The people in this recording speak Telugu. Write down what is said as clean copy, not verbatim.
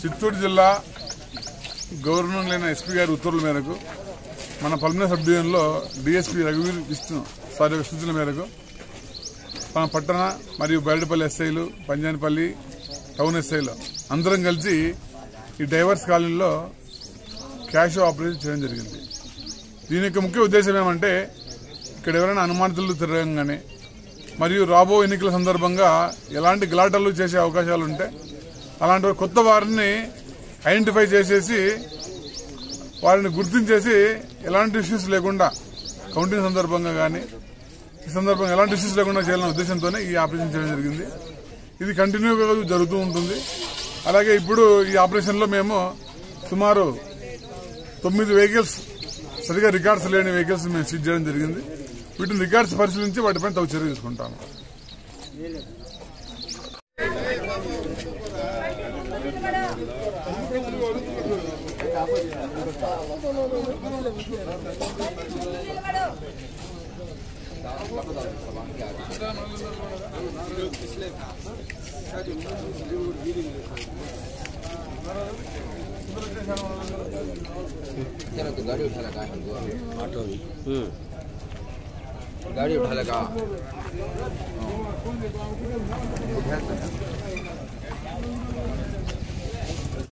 చిత్తూరు జిల్లా గవర్నర్ అయిన ఎస్పీ గారి ఉత్తర్వుల మేరకు మన పల్మనేర్ సబ్ డివిజన్లో డిఎస్పీ రఘువీర్ విష్ణు సార్ సూచనల మేరకు మన పట్టణ మరియు బైరడపల్లి ఎస్ఐలు, పంజానిపల్లి టౌన్ ఎస్ఐలు అందరం కలిసి ఈ డైవర్స్ కాలనీలో క్యాష్ ఆపరేషన్ చేయడం జరిగింది. దీని యొక్క ముఖ్య ఉద్దేశం ఏమంటే ఇక్కడ ఎవరైనా అనుమానితులు తిరగంగానే మరియు రాబో ఎన్నికల సందర్భంగా ఎలాంటి గలాటలు చేసే అవకాశాలు ఉంటే అలాంటి కొత్త వారిని ఐడెంటిఫై చేసేసి వారిని గుర్తించేసి ఎలాంటి ఇష్యూస్ లేకుండా కౌంటింగ్ సందర్భంగా కానీ ఈ సందర్భంగా ఎలాంటి ఇష్యూస్ లేకుండా చేయాలనే ఉద్దేశంతోనే ఈ ఆపరేషన్ చేయడం జరిగింది. ఇది కంటిన్యూగా జరుగుతూ ఉంటుంది. అలాగే ఇప్పుడు ఈ ఆపరేషన్లో మేము సుమారు 9 వెహికల్స్ సరిగా రికార్డ్స్ లేని వెహికల్స్ మేము సీజ్ చేయడం జరిగింది. వీటిని రికార్డ్స్ పరిశీలించి వాటిపై తగు చర్య తీసుకుంటాము. गाड़ी उठा लगा ऑटो गाड़ी उठा लगा